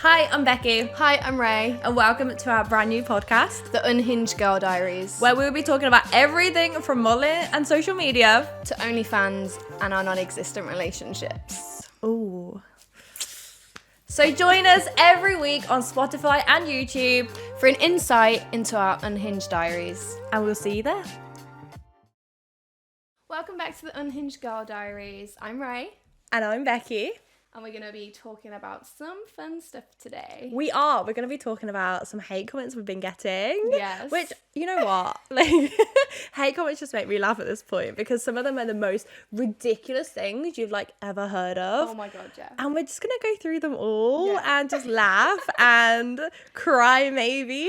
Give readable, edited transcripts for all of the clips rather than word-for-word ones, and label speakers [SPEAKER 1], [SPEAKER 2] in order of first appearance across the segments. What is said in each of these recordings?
[SPEAKER 1] Hi, I'm Becky,
[SPEAKER 2] Hi, I'm Ray,
[SPEAKER 1] and welcome to our brand new podcast,
[SPEAKER 2] the Unhinged Girl Diaries,
[SPEAKER 1] where we'll be talking about everything from modelling and social media
[SPEAKER 2] to OnlyFans and our non-existent relationships.
[SPEAKER 1] Ooh. So join us every week on Spotify and YouTube,
[SPEAKER 2] For an insight into our Unhinged Diaries.
[SPEAKER 1] and we'll see you there.
[SPEAKER 2] Welcome back to the Unhinged Girl Diaries. I'm Ray,
[SPEAKER 1] And I'm Becky.
[SPEAKER 2] and we're going to be talking about some fun stuff today.
[SPEAKER 1] We're going to be talking about some hate comments we've been getting.
[SPEAKER 2] Yes.
[SPEAKER 1] Which, you know what? Like, hate comments just make me laugh at this point because some of them are the most ridiculous things you've ever heard of.
[SPEAKER 2] Oh my god, yeah.
[SPEAKER 1] And we're just going to go through them all
[SPEAKER 2] Yeah.
[SPEAKER 1] and just laugh and cry maybe.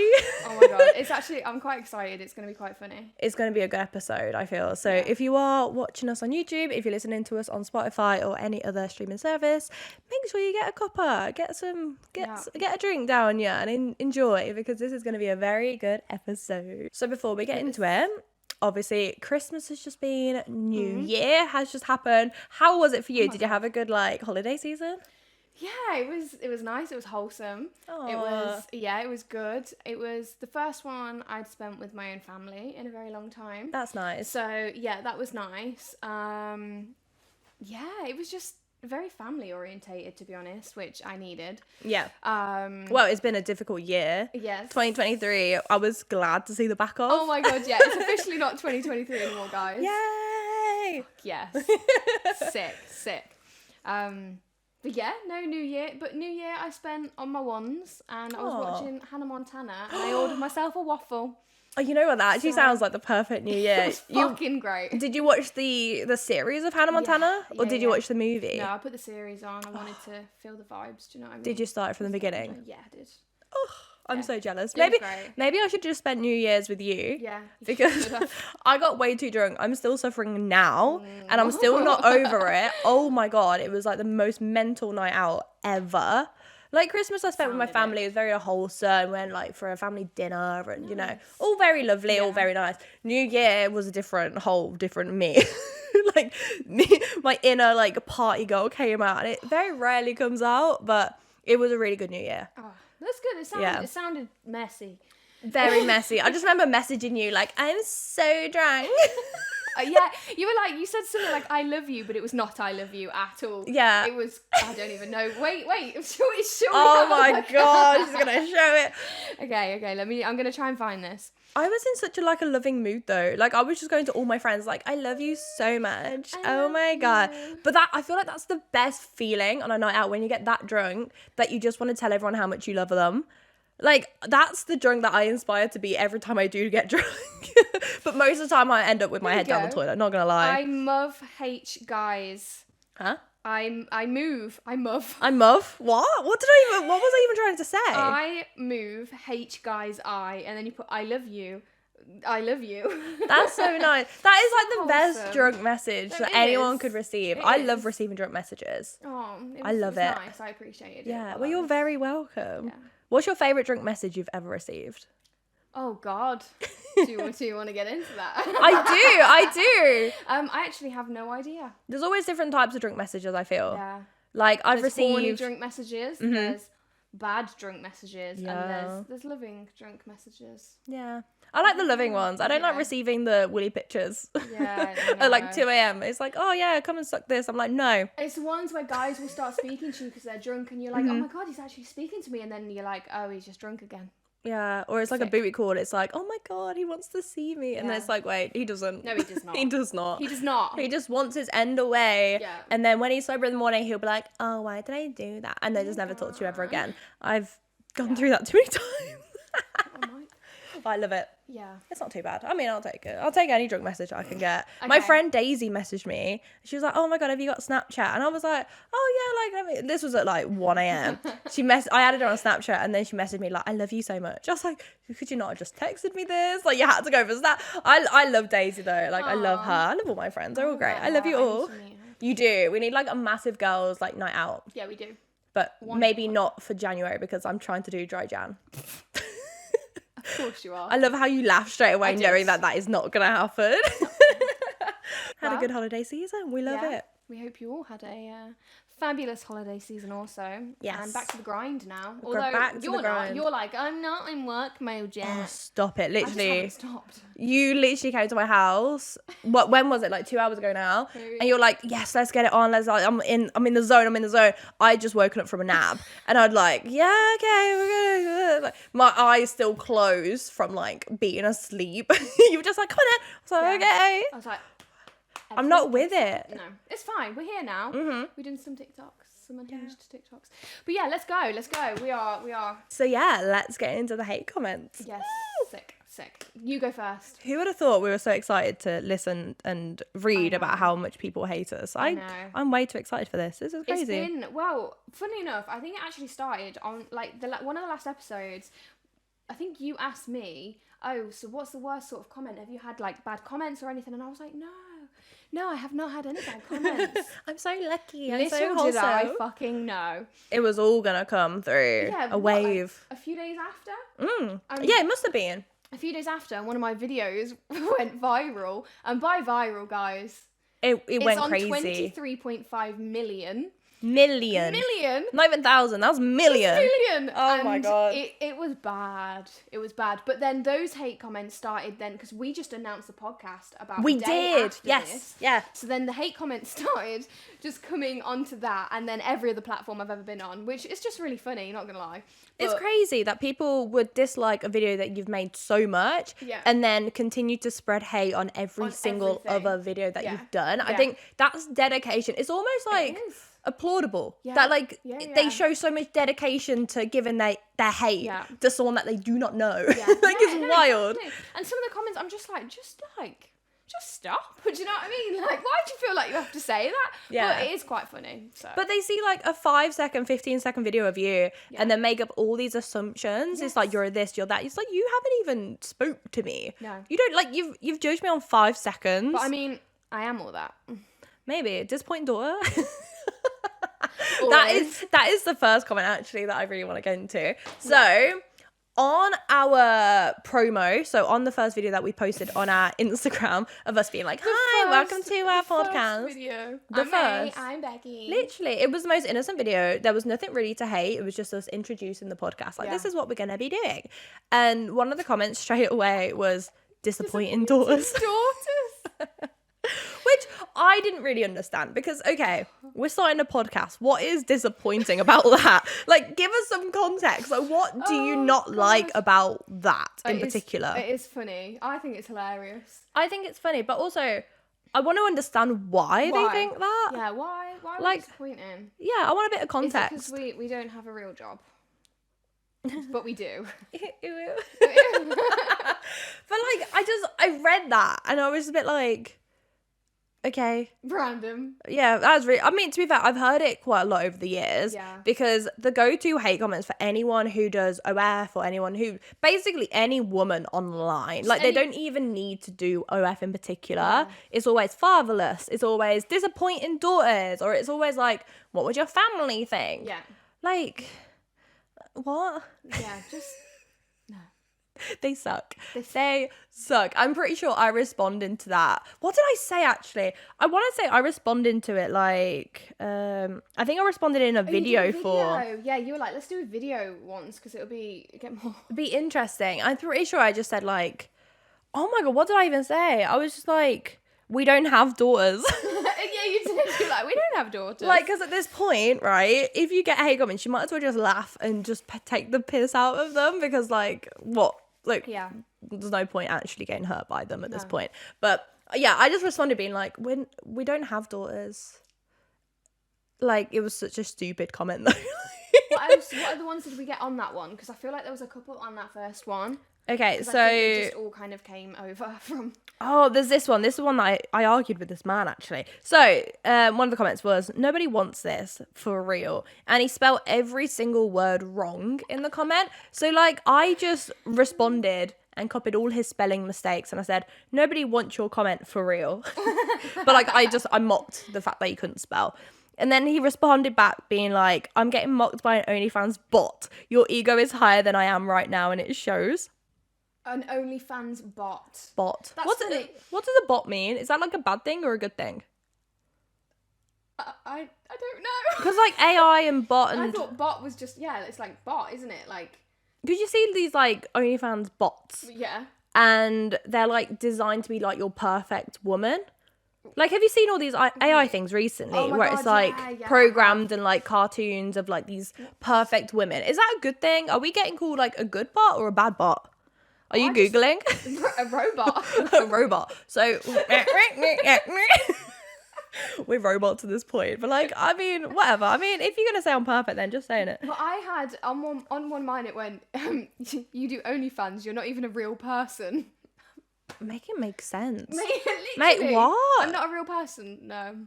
[SPEAKER 2] Oh my god, it's actually, I'm quite excited. It's going to be quite funny.
[SPEAKER 1] It's going to be a good episode, I feel. So if you are watching us on YouTube, if you're listening to us on Spotify or any other streaming service, make sure you get a cuppa, get a drink down, and enjoy, because this is going to be a very good episode. So before we get into it, obviously Christmas has just been, New Year has just happened. How was it for you? Did you have a good holiday season?
[SPEAKER 2] Yeah, it was nice. It was wholesome.
[SPEAKER 1] Aww.
[SPEAKER 2] It was good. It was the first one I'd spent with my own family in a very long time.
[SPEAKER 1] That's nice.
[SPEAKER 2] So yeah, that was nice. It was just very family orientated, to be honest, which I needed.
[SPEAKER 1] Yeah. Well, it's been a difficult year.
[SPEAKER 2] Yes.
[SPEAKER 1] 2023. I was glad to see the back of.
[SPEAKER 2] Oh my god, yeah. It's officially not 2023 anymore, guys.
[SPEAKER 1] Yay!
[SPEAKER 2] Yes. Sick. But yeah, no New Year. But New Year I spent on my ones, and I was watching Hannah Montana, and I ordered myself a waffle.
[SPEAKER 1] Oh, you know what? That actually sounds like the perfect New Year.
[SPEAKER 2] It was fucking great.
[SPEAKER 1] Did you watch the series of Hannah Montana, or did you watch the movie?
[SPEAKER 2] No, I put the series on. I wanted to feel the vibes. Do you know what I mean?
[SPEAKER 1] Did you start from the beginning?
[SPEAKER 2] Yeah, I did.
[SPEAKER 1] Oh, I'm so jealous.
[SPEAKER 2] It was
[SPEAKER 1] Maybe
[SPEAKER 2] great.
[SPEAKER 1] maybe I should just spend New Year's with you.
[SPEAKER 2] Yeah.
[SPEAKER 1] Because I got way too drunk. I'm still suffering now, and I'm still not over it. Oh my god, it was like the most mental night out ever. Like Christmas I spent with my family. It was very wholesome. Went for a family dinner and you know, all very lovely, all very nice. New Year was a whole different me. My inner party girl came out, and it very rarely comes out, but it was a really good New Year.
[SPEAKER 2] Oh, that's good. It sounded messy.
[SPEAKER 1] Very messy. I just remember messaging you I'm so drunk.
[SPEAKER 2] Yeah, you said something like "I love you," but it was not "I love you" at all.
[SPEAKER 1] Yeah.
[SPEAKER 2] It was. I don't even know. Wait. Show
[SPEAKER 1] Oh my god, she's gonna show it.
[SPEAKER 2] Okay. I'm gonna try and find this.
[SPEAKER 1] I was in such a loving mood though. I was just going to all my friends I love you so much. Oh my god. But I feel like that's the best feeling on a night out, when you get that drunk that you just want to tell everyone how much you love them. That's the drunk that I inspire to be every time I do get drunk. But most of the time I end up with my head down the toilet, not gonna lie.
[SPEAKER 2] I'm muv H guys.
[SPEAKER 1] Huh?
[SPEAKER 2] I'm muv.
[SPEAKER 1] I'm muv? What was I even trying to say?
[SPEAKER 2] I move H guys I, and then you put I love you.
[SPEAKER 1] That's so nice. That is the best
[SPEAKER 2] Wholesome.
[SPEAKER 1] drunk message that anyone could receive. I love receiving drunk messages.
[SPEAKER 2] Oh,
[SPEAKER 1] I love it.
[SPEAKER 2] Nice. I appreciated it.
[SPEAKER 1] Yeah, well, you're very welcome.
[SPEAKER 2] Yeah.
[SPEAKER 1] What's your favourite drunk message you've ever received?
[SPEAKER 2] Oh God. Do you want to get into that?
[SPEAKER 1] I do.
[SPEAKER 2] I actually have no idea.
[SPEAKER 1] There's always different types of drunk messages, I feel.
[SPEAKER 2] Yeah.
[SPEAKER 1] I've
[SPEAKER 2] There's horny
[SPEAKER 1] received...
[SPEAKER 2] drunk messages. There's bad drunk messages,
[SPEAKER 1] Yeah.
[SPEAKER 2] and there's loving drunk messages.
[SPEAKER 1] Yeah. I like the loving ones. I don't like receiving the woolly pictures.
[SPEAKER 2] Yeah.
[SPEAKER 1] At 2 a.m. It's oh yeah, come and suck this. I'm like, no.
[SPEAKER 2] It's the ones where guys will start speaking to you because they're drunk, and you're like, oh my God, he's actually speaking to me, and then you're like, oh, he's just drunk again.
[SPEAKER 1] Yeah, or it's a booty call. It's oh my god, he wants to see me, and then it's wait, he doesn't.
[SPEAKER 2] No, he does not.
[SPEAKER 1] He does not.
[SPEAKER 2] He does not.
[SPEAKER 1] He just wants his end away.
[SPEAKER 2] Yeah.
[SPEAKER 1] And then when he's sober in the morning, he'll be like, oh, why did I do that? And then just never talk to you ever again. I've gone through that too many times.
[SPEAKER 2] Oh my.
[SPEAKER 1] I love it.
[SPEAKER 2] Yeah.
[SPEAKER 1] It's not too bad. I mean, I'll take it. I'll take any drunk message I can get.
[SPEAKER 2] Okay.
[SPEAKER 1] My friend Daisy messaged me. She was like, oh my God, have you got Snapchat? And I was like, oh yeah, this was at 1 a.m. I added her on Snapchat, and then she messaged me I love you so much. I was like, could you not have just texted me this? You had to go for Snap. I love Daisy though. I love her. I love all my friends. They're all great. I love you all. You do. We need a massive girls night out.
[SPEAKER 2] Yeah, we do.
[SPEAKER 1] But maybe not for January, because I'm trying to do dry Jan.
[SPEAKER 2] Of course you are.
[SPEAKER 1] I love how you laugh straight away knowing that is not going to happen. Had a good holiday season. We love it.
[SPEAKER 2] We hope you all had a fabulous holiday season also.
[SPEAKER 1] Yes.
[SPEAKER 2] And back to the grind now.
[SPEAKER 1] We're
[SPEAKER 2] Although
[SPEAKER 1] back to the
[SPEAKER 2] you're not.
[SPEAKER 1] grind.
[SPEAKER 2] You're like, I'm not in work mode yet.
[SPEAKER 1] Oh, stop it.
[SPEAKER 2] I just
[SPEAKER 1] Literally.
[SPEAKER 2] haven't stopped.
[SPEAKER 1] You literally came to my house. When was it? Like 2 hours ago now.
[SPEAKER 2] Maybe.
[SPEAKER 1] And you're like, yes, let's get it on. I'm in the zone. I just woken up from a nap. And I'd like, yeah, okay, we're gonna. Like, my eyes still closed from like being asleep. You were just like, come on in. I was like, okay.
[SPEAKER 2] I was like,
[SPEAKER 1] I'm not with it.
[SPEAKER 2] no, it's fine. We're here now.
[SPEAKER 1] Mm-hmm.
[SPEAKER 2] We're doing some TikToks, some unhinged TikToks. But yeah, let's go. We are.
[SPEAKER 1] So yeah, let's get into the hate comments.
[SPEAKER 2] Yes, sick. You go first.
[SPEAKER 1] Who would have thought we were so excited to listen and read about how much people hate us?
[SPEAKER 2] I know.
[SPEAKER 1] I'm way too excited for this. This is crazy.
[SPEAKER 2] It's been, well, funny enough, I think it actually started on like one of the last episodes. I think you asked me, oh, so what's the worst sort of comment? Have you had like bad comments or anything? And I was like, no, I have not had any bad comments.
[SPEAKER 1] I'm so lucky. I'm
[SPEAKER 2] Little
[SPEAKER 1] so wholesome.
[SPEAKER 2] did I fucking know.
[SPEAKER 1] It was all gonna come through.
[SPEAKER 2] Yeah,
[SPEAKER 1] a wave.
[SPEAKER 2] Like, a few days after.
[SPEAKER 1] Yeah, it must have been.
[SPEAKER 2] A few days after, one of my videos went viral. And by viral, guys,
[SPEAKER 1] It went
[SPEAKER 2] it's on
[SPEAKER 1] crazy.
[SPEAKER 2] 23.5 million.
[SPEAKER 1] Million. Not even thousand. That was million.
[SPEAKER 2] Million.
[SPEAKER 1] Oh my God.
[SPEAKER 2] It was bad. It was bad. But then those hate comments started then because we just announced the podcast about
[SPEAKER 1] We
[SPEAKER 2] a day
[SPEAKER 1] did.
[SPEAKER 2] after
[SPEAKER 1] Yes.
[SPEAKER 2] this.
[SPEAKER 1] Yeah.
[SPEAKER 2] So then the hate comments started just coming onto that, and then every other platform I've ever been on, which is just really funny. Not gonna lie.
[SPEAKER 1] It's crazy that people would dislike a video that you've made so much and then continue to spread hate on every single
[SPEAKER 2] everything.
[SPEAKER 1] other video that you've done. I
[SPEAKER 2] Yeah.
[SPEAKER 1] think that's dedication. It's almost like applaudable.
[SPEAKER 2] Yeah.
[SPEAKER 1] That like
[SPEAKER 2] Yeah.
[SPEAKER 1] they show so much dedication to giving their hate to someone that they do not know.
[SPEAKER 2] Yeah.
[SPEAKER 1] Like it's wild.
[SPEAKER 2] Exactly. And some of the comments, I'm just stop. Do you know what I mean? Like, why do you feel like you have to say that?
[SPEAKER 1] Yeah.
[SPEAKER 2] But it is quite funny. So.
[SPEAKER 1] But they see like a 5-second, 15-second video of you and then make up all these assumptions.
[SPEAKER 2] Yes.
[SPEAKER 1] It's like you're this, you're that. It's like you haven't even spoke to me.
[SPEAKER 2] No.
[SPEAKER 1] You don't like you've judged me on 5 seconds.
[SPEAKER 2] But I mean, I am all that.
[SPEAKER 1] Maybe disappointing daughter.
[SPEAKER 2] Always.
[SPEAKER 1] that is the first comment actually that I really want to get into. So on our promo, so on the first video that we posted on our Instagram of us being like, hi, welcome to our podcast.
[SPEAKER 2] Video.
[SPEAKER 1] The first.
[SPEAKER 2] I'm Becky.
[SPEAKER 1] Literally, it was the most innocent video. There was nothing really to hate. It was just us introducing the podcast. Like, this is what we're going to be doing. And one of the comments straight away was disappointing daughters. Which I didn't really understand because, okay, we're starting a podcast. What is disappointing about that? Like, give us some context. Like, what do you not like about that in particular?
[SPEAKER 2] It is funny. I think it's hilarious.
[SPEAKER 1] I think it's funny, but also I want to understand why they think that.
[SPEAKER 2] Yeah, why? Why
[SPEAKER 1] Like,
[SPEAKER 2] disappointing?
[SPEAKER 1] Yeah, I want a bit of context.
[SPEAKER 2] Is it because we don't have a real job? But we do.
[SPEAKER 1] But like, I read that and I was a bit like, okay.
[SPEAKER 2] Random.
[SPEAKER 1] Yeah, that's really, I mean, to be fair, I've heard it quite a lot over the years.
[SPEAKER 2] Yeah.
[SPEAKER 1] Because the go-to hate comments for anyone who does OF or anyone who, basically any woman online, like they don't even need to do OF in particular.
[SPEAKER 2] Yeah.
[SPEAKER 1] It's always fatherless. It's always disappointing daughters. Or it's always like, what would your family think?
[SPEAKER 2] Yeah.
[SPEAKER 1] Like, what?
[SPEAKER 2] Yeah, just...
[SPEAKER 1] They suck. They suck. I'm pretty sure I responded to that. What did I say actually? I want to say I responded to it like, I think I responded in a video for.
[SPEAKER 2] Yeah, you were like, let's do a video once because it'll get more.
[SPEAKER 1] Be interesting. I'm pretty sure I just said like, oh my God, what did I even say? I was just like, we don't have daughters.
[SPEAKER 2] Yeah, you did. You're like, we don't have daughters.
[SPEAKER 1] Like, because at this point, right, if you get hate comments, you might as well just laugh and just take the piss out of them because like, what? Like,
[SPEAKER 2] yeah,
[SPEAKER 1] there's no point actually getting hurt by them at this point. But yeah, I just responded being like, when we don't have daughters. Like, it was such a stupid comment though.
[SPEAKER 2] What else? What other ones did we get on that one? Because I feel like there was a couple on that first one.
[SPEAKER 1] Okay, so
[SPEAKER 2] I think it just all kind of came over from.
[SPEAKER 1] Oh, there's this one. This is one that I argued with this man actually. So one of the comments was, nobody wants this for real, and he spelled every single word wrong in the comment. So like I just responded and copied all his spelling mistakes, and I said, nobody wants your comment for real. But like I mocked the fact that he couldn't spell. And then he responded back being like, I'm getting mocked by an OnlyFans bot. Your ego is higher than I am right now, and it shows.
[SPEAKER 2] An OnlyFans bot.
[SPEAKER 1] Bot.
[SPEAKER 2] That's
[SPEAKER 1] What does a bot mean? Is that like a bad thing or a good thing?
[SPEAKER 2] I don't know.
[SPEAKER 1] Because like AI and bot
[SPEAKER 2] I
[SPEAKER 1] and
[SPEAKER 2] thought bot was just, yeah, it's like bot, isn't it? Like,
[SPEAKER 1] did you see these like OnlyFans bots?
[SPEAKER 2] yeah.
[SPEAKER 1] And they're like designed to be like your perfect woman. Like, have you seen all these AI things recently
[SPEAKER 2] Oh my
[SPEAKER 1] where
[SPEAKER 2] God,
[SPEAKER 1] it's like
[SPEAKER 2] yeah,
[SPEAKER 1] programmed and like cartoons of like these perfect women? Is that a good thing? Are we getting called like a good bot or a bad bot? Are you Googling?
[SPEAKER 2] A robot.
[SPEAKER 1] A robot. So we're robots at this point. But like, I mean, whatever. I mean, if you're going to say I'm perfect, then just saying it.
[SPEAKER 2] Well, I had, on one mine it went, you do OnlyFans, you're not even a real person.
[SPEAKER 1] Make it make sense.
[SPEAKER 2] Mate,
[SPEAKER 1] what?
[SPEAKER 2] I'm not a real person, no.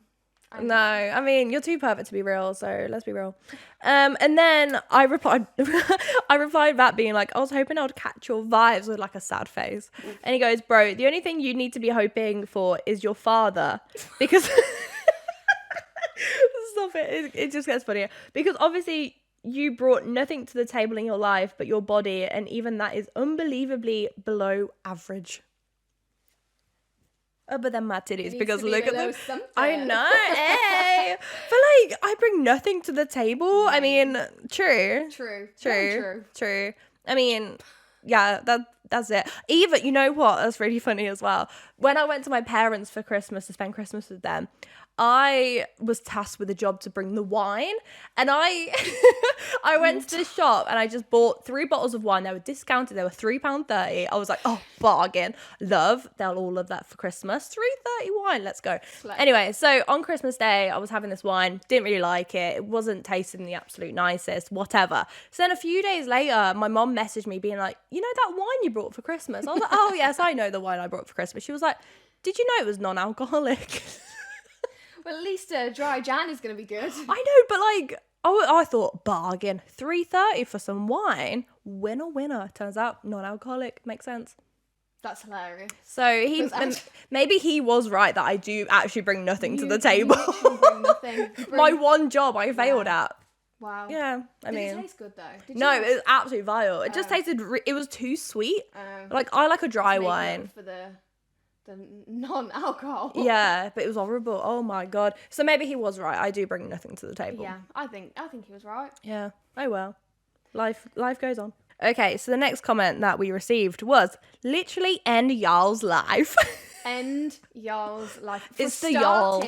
[SPEAKER 1] No, I mean, you're too perfect to be real, so let's be real. And then I replied back being like, I was hoping I would catch your vibes with like a sad face. And he goes, bro, the only thing you need to be hoping for is your father. Because stop it. It just gets funnier. Because obviously you brought nothing to the table in your life but your body, and even that is unbelievably below average. Other than my titties, because look at them.
[SPEAKER 2] Something.
[SPEAKER 1] I know, hey. But like, I bring nothing to the table. I mean, true. I mean, yeah, that's it. Even, you know what? That's really funny as well. When I went to my parents for Christmas to spend Christmas with them, I was tasked with a job to bring the wine, and I went to the shop and I just bought 3 bottles of wine. They were discounted. They were £3.30. I was like, oh, bargain. They'll all love that for Christmas. £3.30 wine. Let's go. Anyway, so on Christmas Day, I was having this wine. Didn't really like it. It wasn't tasting the absolute nicest, whatever. So then a few days later, my mom messaged me being like, you know that wine you brought for Christmas? I was like, oh, yes, I know the wine I brought for Christmas. She was like, did you know it was non-alcoholic?
[SPEAKER 2] Well, at least a dry Jan is going to be good.
[SPEAKER 1] I know, but like, I thought bargain, £3.30 for some wine, winner. Turns out non-alcoholic, makes sense.
[SPEAKER 2] That's hilarious.
[SPEAKER 1] So maybe he was right that I do actually bring nothing to the table.
[SPEAKER 2] You literally bring nothing.
[SPEAKER 1] My one job I failed at.
[SPEAKER 2] Wow.
[SPEAKER 1] Yeah, I mean.
[SPEAKER 2] Did it taste good though?
[SPEAKER 1] No, it was absolutely vile. It just tasted. It was too sweet. Like I like a dry wine.
[SPEAKER 2] For the non-alcohol.
[SPEAKER 1] Yeah, but it was horrible. Oh my god. So maybe he was right. I do bring nothing to the table.
[SPEAKER 2] Yeah, I think he was right.
[SPEAKER 1] Yeah. Oh well. Life goes on. Okay, so the next comment that we received was literally end y'all's life.
[SPEAKER 2] End y'all's life.
[SPEAKER 1] It's the y'all.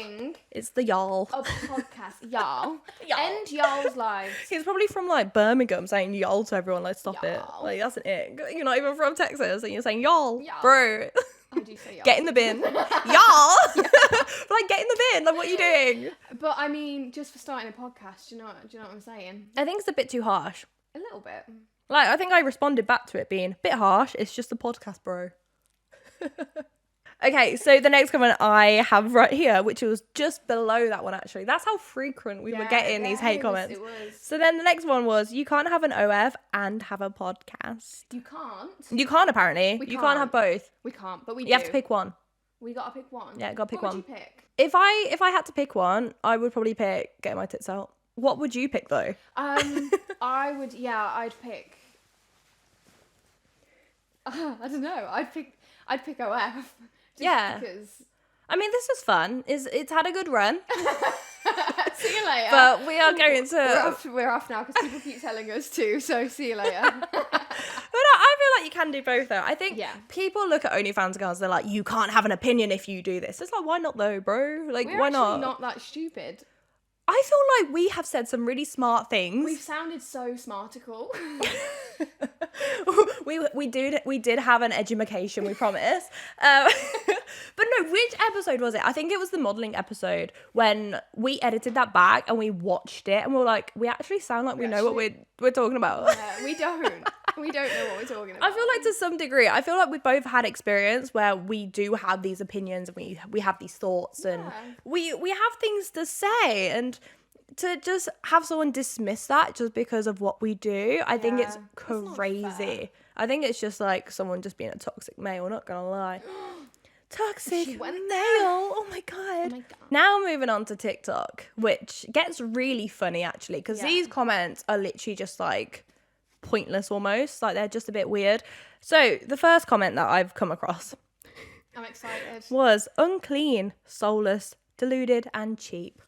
[SPEAKER 2] It's
[SPEAKER 1] the y'all.
[SPEAKER 2] A podcast, y'all. End y'all's lives.
[SPEAKER 1] He's probably from like Birmingham saying y'all to everyone. Like stop it.
[SPEAKER 2] Y'all.
[SPEAKER 1] Like that's an ick. You're not even from Texas and you're saying y'all. Bro.
[SPEAKER 2] I do say y'all.
[SPEAKER 1] Get in the bin. Y'all. Like get in the bin. Like what are you doing?
[SPEAKER 2] But I mean, just for starting a podcast, do you know what I'm saying?
[SPEAKER 1] I think it's a bit too harsh.
[SPEAKER 2] A little bit.
[SPEAKER 1] Like I think I responded back to it being a bit harsh. It's just a podcast, bro. Okay, so the next comment I have right here, which was just below that one actually. That's how frequent we were getting these hate comments.
[SPEAKER 2] It was.
[SPEAKER 1] So then the next one was, you can't have an OF and have a podcast.
[SPEAKER 2] You can't.
[SPEAKER 1] You can't apparently. You can't have both.
[SPEAKER 2] We can't, but we do.
[SPEAKER 1] You have to pick one.
[SPEAKER 2] We gotta pick one.
[SPEAKER 1] Yeah, gotta pick one.
[SPEAKER 2] What would you pick?
[SPEAKER 1] If I had to pick one, I would probably pick getting my tits out. What would you pick though?
[SPEAKER 2] I'd pick. I don't know. I'd pick OF.
[SPEAKER 1] Yeah.
[SPEAKER 2] Because.
[SPEAKER 1] I mean, this is fun. It's had a good run.
[SPEAKER 2] See you later.
[SPEAKER 1] But we are going to.
[SPEAKER 2] We're off now because people keep telling us to. So see you later.
[SPEAKER 1] But I feel like you can do both though. I think people look at OnlyFans girls. They're like, you can't have an opinion if you do this. It's like, why not though, bro? Like, why not?
[SPEAKER 2] We're not that stupid.
[SPEAKER 1] I feel like we have said some really smart things.
[SPEAKER 2] We've sounded so smartical.
[SPEAKER 1] we did have an education, we promise. But no, which episode was it? I think it was the modelling episode when we edited that back and we watched it and we were like, we actually sound like we know what we're talking about.
[SPEAKER 2] Yeah, we don't. We don't know what we're talking about.
[SPEAKER 1] I feel like to some degree, I feel like we've both had experience where we do have these opinions and we have these thoughts and we have things to say, and to just have someone dismiss that just because of what we do, I think it's crazy. I think it's just like someone just being a toxic male, not gonna lie. Toxic male. Oh my god. Now moving on to TikTok, which gets really funny actually, because these comments are literally just like pointless almost, like they're just a bit weird. So the first comment that I've come across,
[SPEAKER 2] I'm excited,
[SPEAKER 1] was unclean, soulless, deluded and cheap.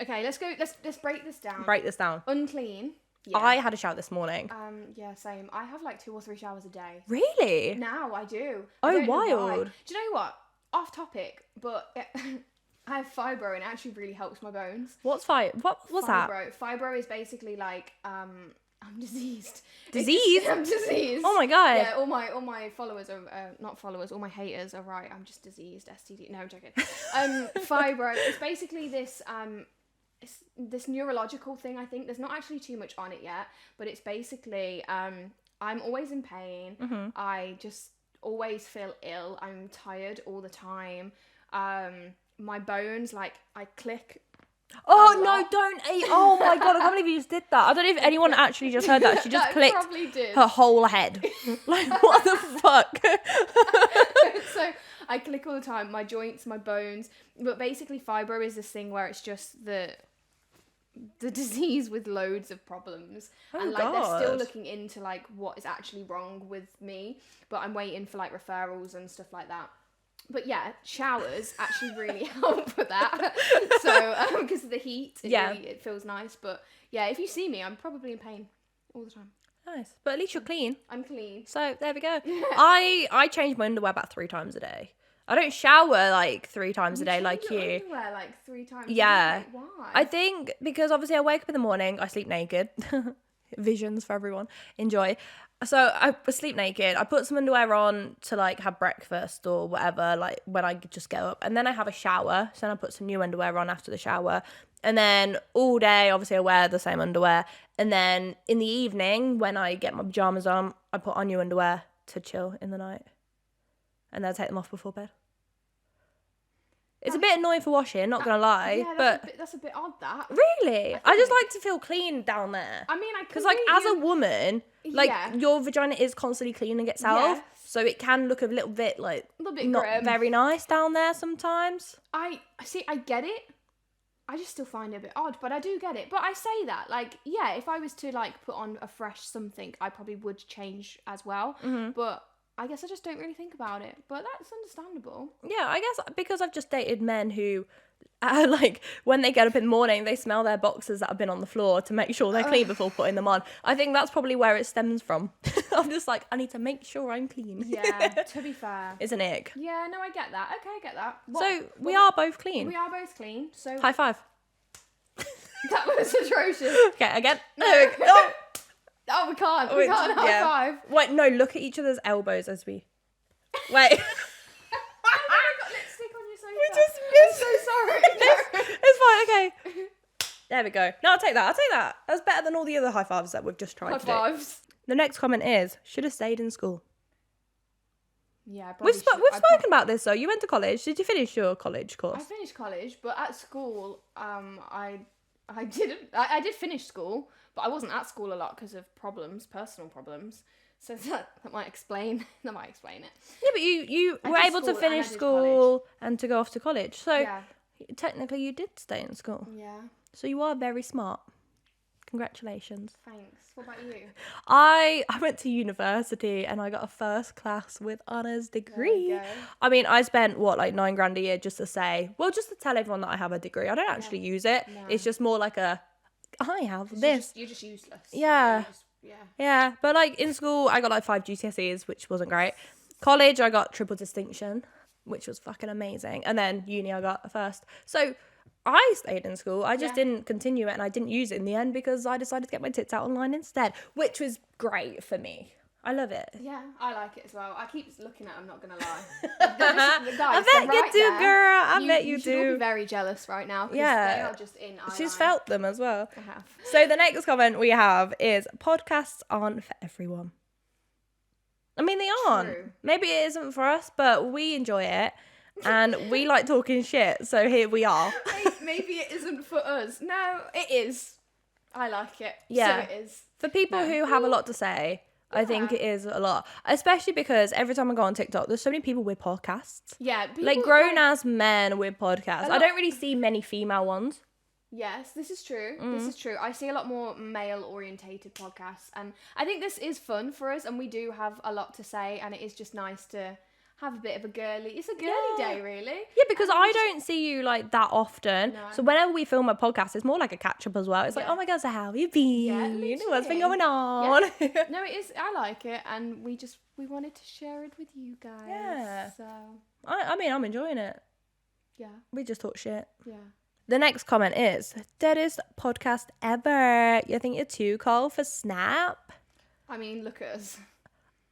[SPEAKER 2] Okay, let's go. Let's break this down.
[SPEAKER 1] Break this down.
[SPEAKER 2] Unclean. Yeah.
[SPEAKER 1] I had a shower this morning.
[SPEAKER 2] Yeah, same. I have like 2 or 3 showers a day.
[SPEAKER 1] Really?
[SPEAKER 2] Now I do.
[SPEAKER 1] Oh,
[SPEAKER 2] I don't know why.
[SPEAKER 1] wild.
[SPEAKER 2] Do you know what? Off topic, but I have fibro and it actually really helps my bones.
[SPEAKER 1] What's what's that?
[SPEAKER 2] Fibro is basically like I'm diseased.
[SPEAKER 1] Diseased?
[SPEAKER 2] I'm diseased.
[SPEAKER 1] Oh my god.
[SPEAKER 2] Yeah, all my followers are not followers. All my haters are right. I'm just diseased. STD. No, I'm joking. Fibro is basically this it's this neurological thing. I think there's not actually too much on it yet, but it's basically I'm always in pain.
[SPEAKER 1] Mm-hmm.
[SPEAKER 2] I just always feel ill. I'm tired all the time. My bones, like, I click.
[SPEAKER 1] Oh no, don't eat. Oh my god, I can't believe you just did that. I don't know if anyone actually just heard that. She just clicked
[SPEAKER 2] probably did.
[SPEAKER 1] her whole head. Like, what the fuck?
[SPEAKER 2] So I click all the time, my joints, my bones. But basically fibro is this thing where it's just the disease with loads of problems.
[SPEAKER 1] Oh,
[SPEAKER 2] and like
[SPEAKER 1] God.
[SPEAKER 2] they're still looking into like what is actually wrong with me. But I'm waiting for like referrals and stuff like that. But yeah, showers actually really help with that. So, because of the heat, it feels nice. But yeah, if you see me, I'm probably in pain all the time.
[SPEAKER 1] Nice. But at least you're clean.
[SPEAKER 2] I'm clean.
[SPEAKER 1] So there we go.
[SPEAKER 2] Yeah.
[SPEAKER 1] I change my underwear about 3 times a day. I don't shower like 3 times a day like
[SPEAKER 2] change your
[SPEAKER 1] you.
[SPEAKER 2] underwear like 3 times
[SPEAKER 1] Yeah.
[SPEAKER 2] a day? Why?
[SPEAKER 1] I think because obviously I wake up in the morning, I sleep naked. Visions for everyone. Enjoy. So I sleep naked. I put some underwear on to like have breakfast or whatever, like when I just get up. And then I have a shower. So then I put some new underwear on after the shower. And then all day, obviously I wear the same underwear. And then in the evening, when I get my pajamas on, I put on new underwear to chill in the night. And then I take them off before bed. It's a bit annoying for washing, not gonna lie,
[SPEAKER 2] yeah,
[SPEAKER 1] but
[SPEAKER 2] that's a bit odd. That
[SPEAKER 1] really, I just like to feel clean down there.
[SPEAKER 2] I mean,
[SPEAKER 1] Because like as a woman, like your vagina is constantly cleaning itself,
[SPEAKER 2] Yeah.
[SPEAKER 1] so it can look a little bit like
[SPEAKER 2] a little bit
[SPEAKER 1] not
[SPEAKER 2] grim.
[SPEAKER 1] very nice down there sometimes.
[SPEAKER 2] I see. I get it. I just still find it a bit odd, but I do get it. But I say that, like, yeah, if I was to like put on a fresh something, I probably would change as well.
[SPEAKER 1] Mm-hmm.
[SPEAKER 2] But I guess I just don't really think about it. But that's understandable.
[SPEAKER 1] Yeah, I guess because I've just dated men who, like, when they get up in the morning, they smell their boxers that have been on the floor to make sure they're clean before putting them on. I think that's probably where it stems from. I'm just like, I need to make sure I'm clean.
[SPEAKER 2] Yeah, to be fair.
[SPEAKER 1] It's an ick.
[SPEAKER 2] Yeah, no, I get that. Okay, I get that.
[SPEAKER 1] We are both clean.
[SPEAKER 2] We are both clean. So
[SPEAKER 1] High five.
[SPEAKER 2] that was atrocious.
[SPEAKER 1] Okay, again.
[SPEAKER 2] No.
[SPEAKER 1] Oh.
[SPEAKER 2] Oh, we can't. We can't high five.
[SPEAKER 1] Wait, no, look at each other's elbows as we... Wait.
[SPEAKER 2] I got lipstick on your sofa.
[SPEAKER 1] We just missed.
[SPEAKER 2] I'm so sorry.
[SPEAKER 1] It's fine, okay. There we go. No, I'll take that. That's better than all the other high fives that we've just tried
[SPEAKER 2] High
[SPEAKER 1] to do.
[SPEAKER 2] fives.
[SPEAKER 1] The next comment is, should have stayed in school.
[SPEAKER 2] Yeah,
[SPEAKER 1] We've spoken about this though. You went to college. Did you finish your college course?
[SPEAKER 2] I finished college, but at school, I did finish school, but I wasn't at school a lot because of personal problems. So that might explain it.
[SPEAKER 1] Yeah, but you
[SPEAKER 2] I
[SPEAKER 1] were
[SPEAKER 2] did
[SPEAKER 1] able to
[SPEAKER 2] school and
[SPEAKER 1] finish
[SPEAKER 2] I did
[SPEAKER 1] school and to go off to college. So
[SPEAKER 2] Yeah.
[SPEAKER 1] technically you did stay in school.
[SPEAKER 2] Yeah.
[SPEAKER 1] So you are very smart. Congratulations.
[SPEAKER 2] Thanks. What about you?
[SPEAKER 1] I went to university and I got a first class with honours degree.
[SPEAKER 2] There you go.
[SPEAKER 1] I mean, I spent like $9,000 a year just to tell everyone that I have a degree. I don't actually use it.
[SPEAKER 2] No.
[SPEAKER 1] It's just more like I have this.
[SPEAKER 2] You're just useless.
[SPEAKER 1] Yeah.
[SPEAKER 2] Yeah.
[SPEAKER 1] Yeah, but like in school, I got like 5 GCSEs, which wasn't great. College, I got triple distinction, which was fucking amazing. And then uni, I got a first. So I stayed in school. I just didn't continue it, and I didn't use it in the end because I decided to get my tits out online instead, which was great for me. I love it.
[SPEAKER 2] Yeah, I like it as well. I keep looking at them, not gonna lie.
[SPEAKER 1] I bet you do, girl. I bet you
[SPEAKER 2] should all
[SPEAKER 1] do.
[SPEAKER 2] be very jealous right now.
[SPEAKER 1] Yeah.
[SPEAKER 2] They are just in eye
[SPEAKER 1] She's
[SPEAKER 2] line.
[SPEAKER 1] felt them as well.
[SPEAKER 2] I have.
[SPEAKER 1] So the next comment we have is, podcasts aren't for everyone. I mean, they aren't.
[SPEAKER 2] True.
[SPEAKER 1] Maybe it isn't for us, but we enjoy it. And we like talking shit, so here we are.
[SPEAKER 2] Maybe it isn't for us. No, it is. I like it.
[SPEAKER 1] Yeah.
[SPEAKER 2] So it is.
[SPEAKER 1] For people who have a lot to say, I think it is a lot. Especially because every time I go on TikTok, there's so many people with podcasts.
[SPEAKER 2] Yeah.
[SPEAKER 1] Like grown-ass men with podcasts. I don't really see many female ones.
[SPEAKER 2] Yes, this is true.
[SPEAKER 1] Mm.
[SPEAKER 2] This is true. I see a lot more male-orientated podcasts, and I think this is fun for us, and we do have a lot to say, and it is just nice to have a bit of a girly. It's a girly day, really.
[SPEAKER 1] Yeah, because I don't see you like that often.
[SPEAKER 2] No.
[SPEAKER 1] So whenever we film a podcast, it's more like a catch up as well. It's like, oh my god, so how have you been? What's been going on?
[SPEAKER 2] Yeah. No, it is. I like it, and we wanted to share it with you guys.
[SPEAKER 1] Yeah.
[SPEAKER 2] So
[SPEAKER 1] I mean, I'm enjoying it.
[SPEAKER 2] yeah.
[SPEAKER 1] We just talk shit.
[SPEAKER 2] Yeah.
[SPEAKER 1] The next comment is, deadest podcast ever. You think you're too cool for Snap?
[SPEAKER 2] I mean, look at us.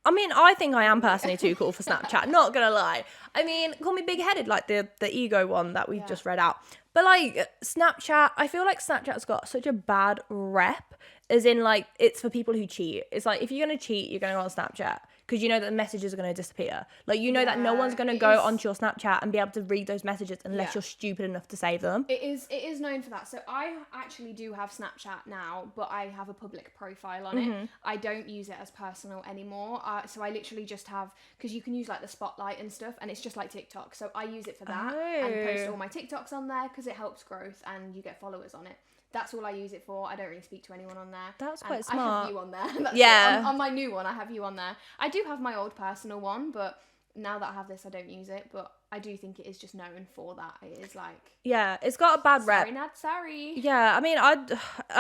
[SPEAKER 1] I mean, I think I am personally too cool for Snapchat, not gonna lie. I mean, call me big-headed, like the ego one that we just read out. But like Snapchat, I feel like Snapchat's got such a bad rep, as in like it's for people who cheat. It's like if you're gonna cheat, you're gonna go on Snapchat because you know that the messages are gonna disappear. Like you know that no one's gonna go onto your Snapchat and be able to read those messages unless you're stupid enough to save them.
[SPEAKER 2] It is known for that. So I actually do have Snapchat now, but I have a public profile on it. I don't use it as personal anymore. So I literally just have, because you can use like the spotlight and stuff, and it's just like TikTok. So I use it for that and post all my TikToks on there because it helps growth and you get followers on it. That's all I use it for. I don't really speak to anyone on there.
[SPEAKER 1] That's quite
[SPEAKER 2] I
[SPEAKER 1] smart.
[SPEAKER 2] have you on there. That's
[SPEAKER 1] Yeah.
[SPEAKER 2] on my new one, I have you on there. I do have my old personal one, but now that I have this, I don't use it. But I do think it is just known for that. It is like...
[SPEAKER 1] Yeah, it's got a bad rep.
[SPEAKER 2] Sorry, Nad, sorry.
[SPEAKER 1] Yeah, I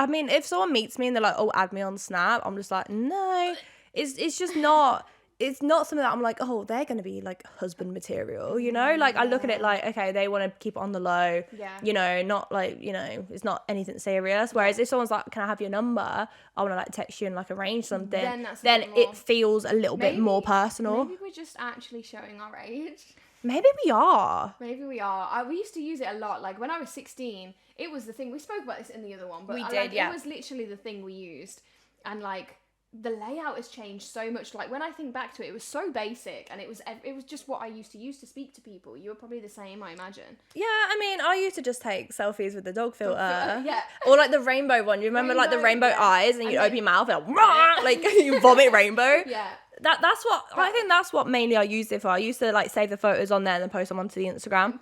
[SPEAKER 1] mean, if someone meets me and they're like, oh, add me on Snap, I'm just like, no. It's just not... It's not something that I'm like, oh, they're going to be like husband material, you know? Like I look at it like, okay, they want to keep it on the low, you know, not like, you know, it's not anything serious. Whereas if someone's like, can I have your number? I want to like text you and like arrange something. Then it feels a little bit more personal.
[SPEAKER 2] Maybe we're just actually showing our age.
[SPEAKER 1] Maybe we are.
[SPEAKER 2] Maybe we are. We used to use it a lot. Like when I was 16, it was the thing. We spoke about this in the other one, but it was literally the thing we used. And like, the layout has changed so much. Like when I think back to it, it was so basic, and it was just what I used to use to speak to people. You were probably the same, I imagine.
[SPEAKER 1] Yeah, I mean, I used to just take selfies with the dog filter.
[SPEAKER 2] Yeah.
[SPEAKER 1] Or like the rainbow one. You remember like the rainbow eyes, and you open your mouth and like you vomit rainbow.
[SPEAKER 2] Yeah.
[SPEAKER 1] That's what I think. That's what mainly I used it for. I used to like save the photos on there and then post them onto the Instagram.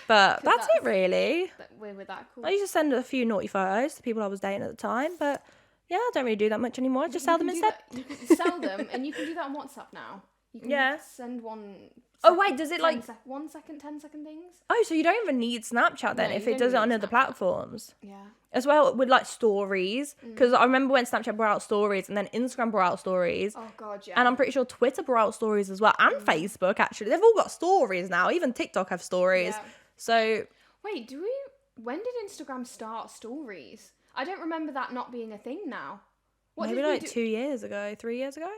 [SPEAKER 1] But that's it really.
[SPEAKER 2] We're that cool.
[SPEAKER 1] I used to send a few naughty photos to people I was dating at the time, but. Yeah, I don't really do that much anymore. I just sell them instead.
[SPEAKER 2] You can sell them, and you can do that on WhatsApp now. You can send one.
[SPEAKER 1] Oh wait, does it like
[SPEAKER 2] 1 second, 10-second things?
[SPEAKER 1] Oh, so you don't even need Snapchat then if it does it on other platforms.
[SPEAKER 2] Yeah.
[SPEAKER 1] As well with like stories, because I remember when Snapchat brought out stories, and then Instagram brought out stories.
[SPEAKER 2] Oh god, yeah.
[SPEAKER 1] And I'm pretty sure Twitter brought out stories as well, and Facebook actually. They've all got stories now. Even TikTok have stories.
[SPEAKER 2] Yeah.
[SPEAKER 1] So
[SPEAKER 2] wait, when did Instagram start stories? I don't remember that not being a thing now.
[SPEAKER 1] Maybe like 2 years ago, 3 years ago?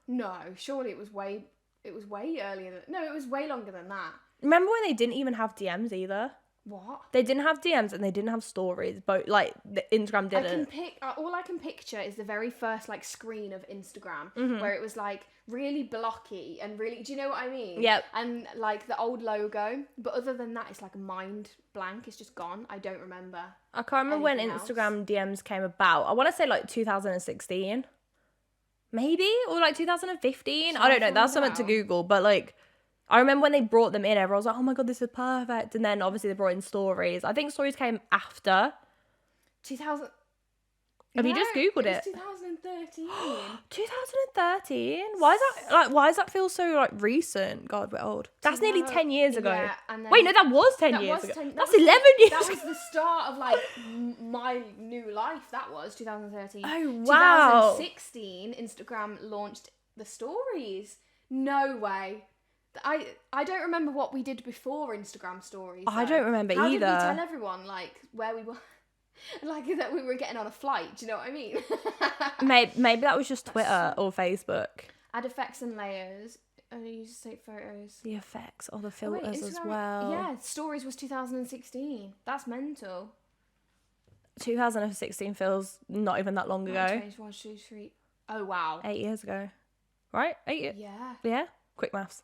[SPEAKER 2] No, surely it was way earlier than... No, it was way longer than that.
[SPEAKER 1] Remember when they didn't even have DMs either?
[SPEAKER 2] What?
[SPEAKER 1] They didn't have DMs and they didn't have stories. Both like the Instagram didn't.
[SPEAKER 2] All I can picture is the very first like screen of Instagram where it was like really blocky and really. Do you know what I mean?
[SPEAKER 1] Yep.
[SPEAKER 2] And like the old logo, but other than that, it's like a mind blank. It's just gone. I don't remember.
[SPEAKER 1] I can't remember when Instagram DMs came about. I want to say like 2016, maybe, or like 2015. I don't know. That's something to Google, but like. I remember when they brought them in, everyone was like, oh my god, this is perfect. And then obviously they brought in stories. I think stories came after.
[SPEAKER 2] 2000.
[SPEAKER 1] Have you just Googled it?
[SPEAKER 2] 2013.
[SPEAKER 1] 2013? Why does that feel so like recent? God, we're old. That's nearly 10 years ago.
[SPEAKER 2] Yeah, and then,
[SPEAKER 1] wait, no, that was 10 years ago. That's 11 years ago.
[SPEAKER 2] That was the start of like my new life. That was 2013.
[SPEAKER 1] Oh, wow.
[SPEAKER 2] 2016, Instagram launched the stories. No way. I don't remember what we did before Instagram stories.
[SPEAKER 1] I don't remember either.
[SPEAKER 2] How did we tell everyone like where we were? Like that we were getting on a flight. Do you know what I mean?
[SPEAKER 1] maybe that was just Twitter or Facebook.
[SPEAKER 2] Add effects and layers. And you just take photos.
[SPEAKER 1] The effects or the filters as well.
[SPEAKER 2] Yeah, stories was 2016. That's mental.
[SPEAKER 1] 2016 feels not even that long ago.
[SPEAKER 2] 1, 2, 3. Oh wow.
[SPEAKER 1] 8 years ago. Right? 8 years.
[SPEAKER 2] Yeah.
[SPEAKER 1] Yeah. Quick maths.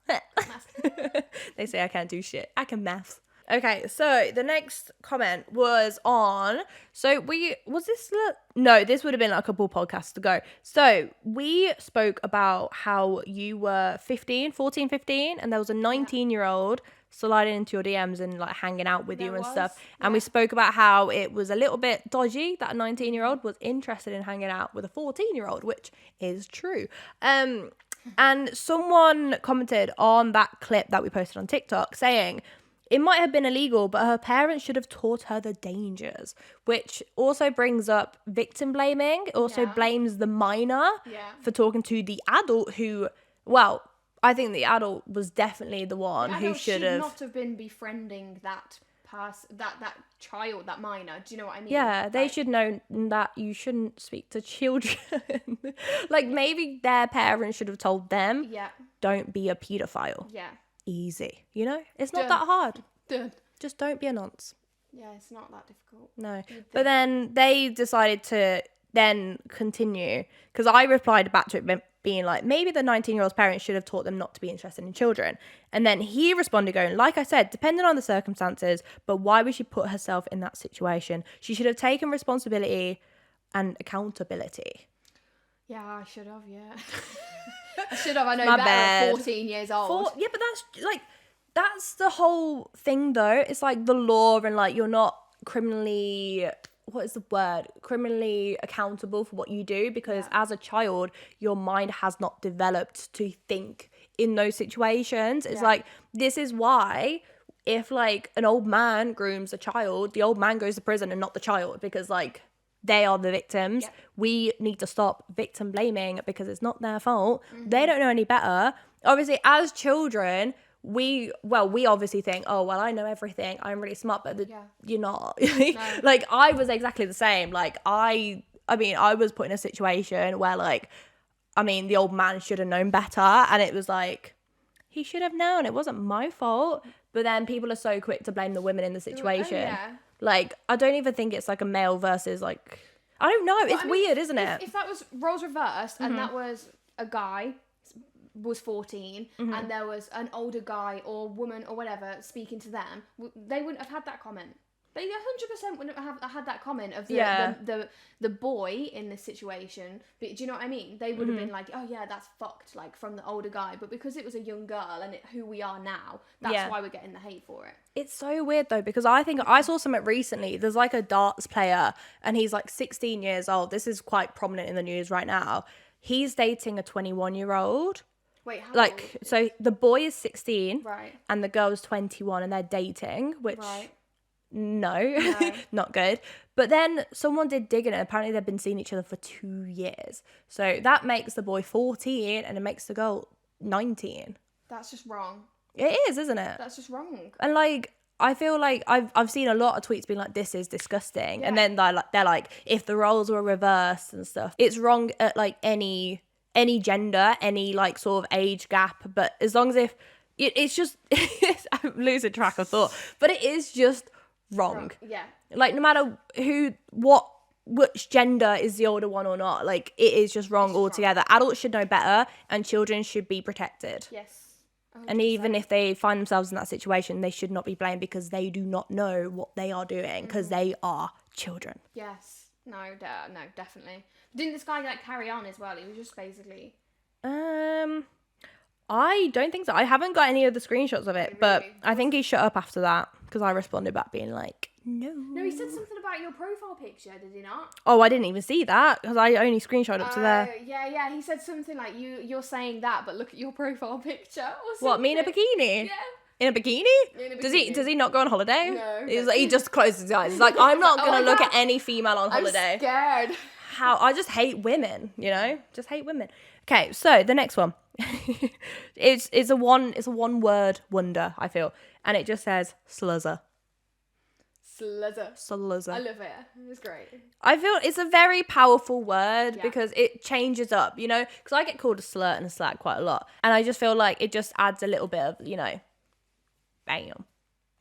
[SPEAKER 1] They say I can't do shit. I can maths. Okay, so the next comment was on, this would have been like a couple podcasts ago. So we spoke about how you were 15, and there was a 19-year-old sliding into your DMs and like hanging out with you and stuff. And we spoke about how it was a little bit dodgy that a 19-year-old was interested in hanging out with a 14-year-old, which is true. And someone commented on that clip that we posted on TikTok saying, it might have been illegal, but her parents should have taught her the dangers, which also brings up victim blaming. It also blames the minor for talking to the adult who, well, I think the adult was definitely the one who should have
[SPEAKER 2] not have been befriending that person, that child, that minor. Do you know what I mean?
[SPEAKER 1] Yeah, they should know that you shouldn't speak to children. Like, maybe their parents should have told them, don't be a paedophile.
[SPEAKER 2] Yeah.
[SPEAKER 1] Easy, you know? It's not that hard. Just don't be a nonce.
[SPEAKER 2] Yeah, it's not that difficult.
[SPEAKER 1] No. But then they decided to then continue, because I replied back to it being like, maybe the 19-year-old's parents should have taught them not to be interested in children. And then he responded going, like I said, depending on the circumstances, but why would she put herself in that situation? She should have taken responsibility and accountability.
[SPEAKER 2] Yeah, I should have, I should have, I know
[SPEAKER 1] My
[SPEAKER 2] better
[SPEAKER 1] bad.
[SPEAKER 2] at 14 years old.
[SPEAKER 1] Yeah, but that's the whole thing though. It's like the law, and like you're not criminally accountable for what you do, because as a child your mind has not developed to think in those situations. It's like, this is why if like an old man grooms a child, the old man goes to prison and not the child, because like they are the victims. We need to stop victim blaming, because it's not their fault. They don't know any better. Obviously, as children, we obviously think, oh, well, I know everything, I'm really smart, but you're not. No. Like, I was exactly the same. Like, I mean, I was put in a situation where, like, I mean, the old man should have known better, and it was like, he should have known, it wasn't my fault. But then people are so quick to blame the women in the situation. Like, I don't even think it's like a male versus, like, I don't know, it's weird, isn't it?
[SPEAKER 2] If that was roles reversed, and that was a guy was 14 and there was an older guy or woman or whatever speaking to them, they wouldn't have had that comment. They 100% wouldn't have had that comment of the boy in this situation. But do you know what I mean? They would have been like, oh yeah, that's fucked, like, from the older guy. But because it was a young girl and who we are now, that's why we're getting the hate for it.
[SPEAKER 1] It's so weird though, because I think I saw something recently. There's like a darts player, and he's like 16 years old. This is quite prominent in the news right now. He's dating a 21-year-old.
[SPEAKER 2] Wait, how
[SPEAKER 1] like
[SPEAKER 2] old?
[SPEAKER 1] So the boy is 16,
[SPEAKER 2] right,
[SPEAKER 1] and the girl's 21, and they're dating, which no. Not good. But then someone did digging, and apparently they've been seeing each other for 2 years. So that makes the boy 14, and it makes the girl 19.
[SPEAKER 2] That's just wrong.
[SPEAKER 1] It is, isn't it?
[SPEAKER 2] That's just wrong.
[SPEAKER 1] And like, I feel like I've seen a lot of tweets being like, this is disgusting. And then they're like, if the roles were reversed and stuff, it's wrong at like any gender, any like sort of age gap. But as long as it's just, I'm losing track of thought, but it is just wrong.
[SPEAKER 2] Yeah.
[SPEAKER 1] Like, no matter which gender is the older one or not, like, it is just wrong altogether. Adults should know better, and children should be protected.
[SPEAKER 2] Yes. 100%.
[SPEAKER 1] And even if they find themselves in that situation, they should not be blamed, because they do not know what they are doing, because they are children.
[SPEAKER 2] Yes. No, definitely. Didn't this guy like carry on as well? He was just basically.
[SPEAKER 1] I don't think so. I haven't got any of the screenshots of it,
[SPEAKER 2] Really?
[SPEAKER 1] but I think he shut up after that, because I responded back being like, no.
[SPEAKER 2] No, he said something about your profile picture, did he not?
[SPEAKER 1] Oh, I didn't even see that, because I only screenshot up to there.
[SPEAKER 2] Yeah. He said something like, you're saying that, but look at your profile picture. Or
[SPEAKER 1] What, me in a bikini?
[SPEAKER 2] Yeah.
[SPEAKER 1] In a bikini?
[SPEAKER 2] In a
[SPEAKER 1] Does
[SPEAKER 2] bikini.
[SPEAKER 1] he not go on holiday?
[SPEAKER 2] No.
[SPEAKER 1] He just closes his eyes. He's like, I'm not gonna look at any female on holiday.
[SPEAKER 2] I'm scared.
[SPEAKER 1] I just hate women, you know? Just hate women. Okay, so the next one. it's a one word wonder, I feel. And it just says sluzzer.
[SPEAKER 2] Sluzzer. I love it. It's great.
[SPEAKER 1] I feel it's a very powerful word because it changes up, you know? Because I get called a slut and a slag quite a lot. And I just feel like it just adds a little bit of, you know, bam.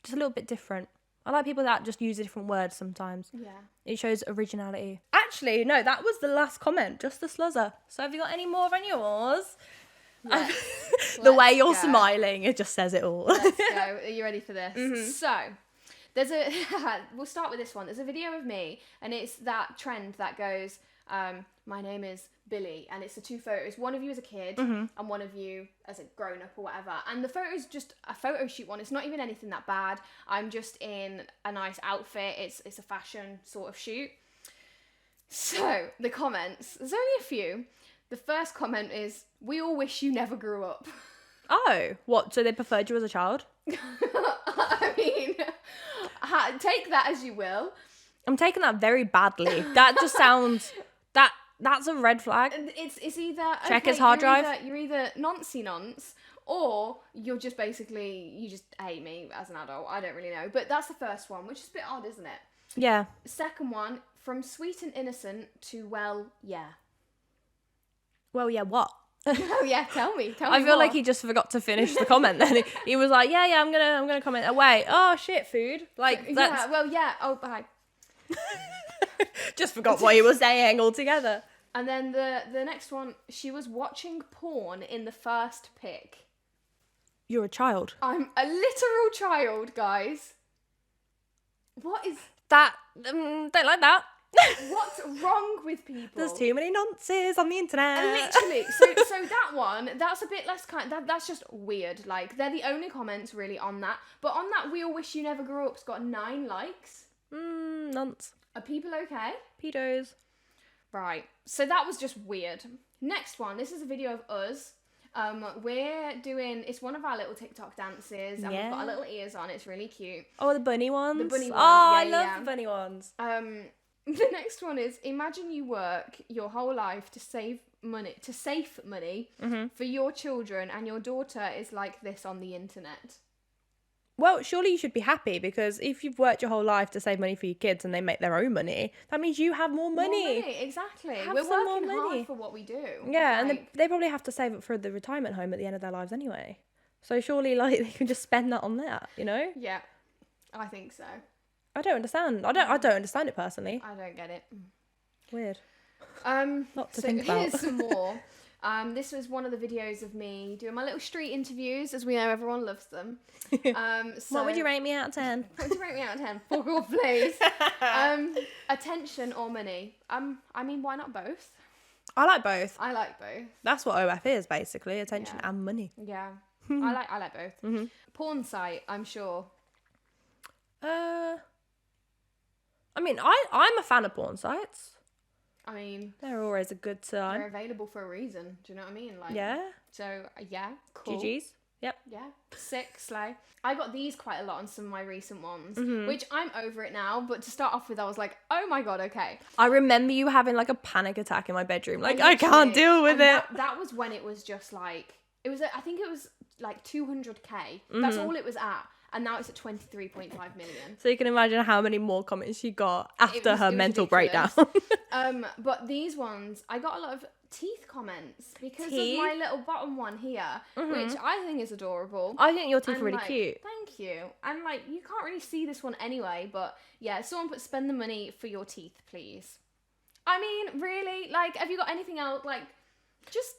[SPEAKER 1] Just a little bit different. I like people that just use a different word sometimes.
[SPEAKER 2] Yeah.
[SPEAKER 1] It shows originality. Actually, no, that was the last comment. Just the sluzzer. So have you got any more on yours? The way you're smiling, it just says it all.
[SPEAKER 2] Let's go. Are you ready for this? So, there's we'll start with this one. There's a video of me, and it's that trend that goes, my name is Billy, and it's the two photos. One of you as a kid, and one of you as a grown-up or whatever. And the photo is just a photo shoot one. It's not even anything that bad. I'm just in a nice outfit. It's a fashion sort of shoot. So, the comments. There's only a few. The first comment is, we all wish you never grew up.
[SPEAKER 1] Oh, what? So they preferred you as a child?
[SPEAKER 2] I mean, take that as you will.
[SPEAKER 1] I'm taking that very badly. That just sounds... That's a red flag.
[SPEAKER 2] It's either...
[SPEAKER 1] Check his hard drive.
[SPEAKER 2] You're either nonce, or you're just basically... You just hate me as an adult. I don't really know. But that's the first one, which is a bit odd, isn't it?
[SPEAKER 1] Yeah.
[SPEAKER 2] Second one, from sweet and innocent to, well, yeah.
[SPEAKER 1] Well, yeah, what?
[SPEAKER 2] Oh yeah, tell me
[SPEAKER 1] I feel
[SPEAKER 2] more.
[SPEAKER 1] like he just forgot to finish the comment. Then he was like, yeah, I'm gonna comment. Oh, wait, oh shit, food. Like that's
[SPEAKER 2] Yeah, well, yeah. Oh, bye.
[SPEAKER 1] just forgot what he was saying altogether.
[SPEAKER 2] And then the next one, she was watching porn in the first pic.
[SPEAKER 1] You're a child.
[SPEAKER 2] I'm a literal child, guys. What is
[SPEAKER 1] That don't like that.
[SPEAKER 2] what's wrong with people?
[SPEAKER 1] There's too many nonces on the internet.
[SPEAKER 2] And literally, so that one, that's a bit less that's just weird. Like, they're the only comments really on that. But on that, we all wish you never grew up's got 9 likes.
[SPEAKER 1] Nonce.
[SPEAKER 2] Are people okay?
[SPEAKER 1] Pedos.
[SPEAKER 2] Right. So that was just weird. Next one. This is a video of us. We're doing, it's one of our little TikTok dances, and we've got our little ears on. It's really cute.
[SPEAKER 1] Oh, the bunny ones.
[SPEAKER 2] The bunny one.
[SPEAKER 1] Oh,
[SPEAKER 2] Yeah,
[SPEAKER 1] I love
[SPEAKER 2] yeah.
[SPEAKER 1] the bunny ones.
[SPEAKER 2] The next one is, imagine you work your whole life to save money for your children, and your daughter is like this on the internet.
[SPEAKER 1] Well, surely you should be happy, because if you've worked your whole life to save money for your kids and they make their own money, that means you have more money.
[SPEAKER 2] More money, exactly.
[SPEAKER 1] Have
[SPEAKER 2] We're
[SPEAKER 1] some more
[SPEAKER 2] working
[SPEAKER 1] money.
[SPEAKER 2] hard for what we do.
[SPEAKER 1] Yeah, and
[SPEAKER 2] Like,
[SPEAKER 1] they probably have to save it for the retirement home at the end of their lives anyway. So surely, like, they can just spend that on that, you know?
[SPEAKER 2] yeah, I think so.
[SPEAKER 1] I don't understand. I don't understand it personally.
[SPEAKER 2] I don't get it.
[SPEAKER 1] Weird. Lot to
[SPEAKER 2] So
[SPEAKER 1] think about.
[SPEAKER 2] here's some more. This was one of the videos of me doing my little street interviews, as we know everyone loves them.
[SPEAKER 1] What would you rate me out of 10?
[SPEAKER 2] What would you rate me out of 10? Fuck off, please. Attention or money? I mean, why not both?
[SPEAKER 1] I like both.
[SPEAKER 2] I like both.
[SPEAKER 1] That's what OF is, basically. Attention
[SPEAKER 2] Yeah.
[SPEAKER 1] and money.
[SPEAKER 2] Yeah, I like both.
[SPEAKER 1] Mm-hmm.
[SPEAKER 2] Porn site, I'm sure.
[SPEAKER 1] I mean, I'm a fan of porn sites.
[SPEAKER 2] I mean,
[SPEAKER 1] They're always a good
[SPEAKER 2] they're
[SPEAKER 1] time.
[SPEAKER 2] available for a reason. Do you know what I mean? Like,
[SPEAKER 1] Yeah.
[SPEAKER 2] So yeah, cool.
[SPEAKER 1] GG's. Yep.
[SPEAKER 2] Yeah, sick, slay. I got these quite a lot on some of my recent ones,
[SPEAKER 1] Mm-hmm.
[SPEAKER 2] which I'm over it now. But to start off with, I was like, oh my god, okay.
[SPEAKER 1] I remember you having like a panic attack in my bedroom. Like, I can't
[SPEAKER 2] Literally.
[SPEAKER 1] deal with
[SPEAKER 2] And
[SPEAKER 1] it.
[SPEAKER 2] That was when it was just like, I think it was like 200k. That's all it was at. And now it's at 23.5 million.
[SPEAKER 1] So you can imagine how many more comments she got after
[SPEAKER 2] was-
[SPEAKER 1] her
[SPEAKER 2] it was
[SPEAKER 1] mental
[SPEAKER 2] ridiculous.
[SPEAKER 1] breakdown.
[SPEAKER 2] But these ones, I got a lot of teeth comments because
[SPEAKER 1] Teeth?
[SPEAKER 2] of my little bottom one here, which I think is adorable.
[SPEAKER 1] I think your teeth
[SPEAKER 2] And,
[SPEAKER 1] are really
[SPEAKER 2] like,
[SPEAKER 1] cute.
[SPEAKER 2] Thank you. And like, you can't really see this one anyway, but yeah, someone put spend the money for your teeth, please. I mean, really? Like, have you got anything else? Like, just,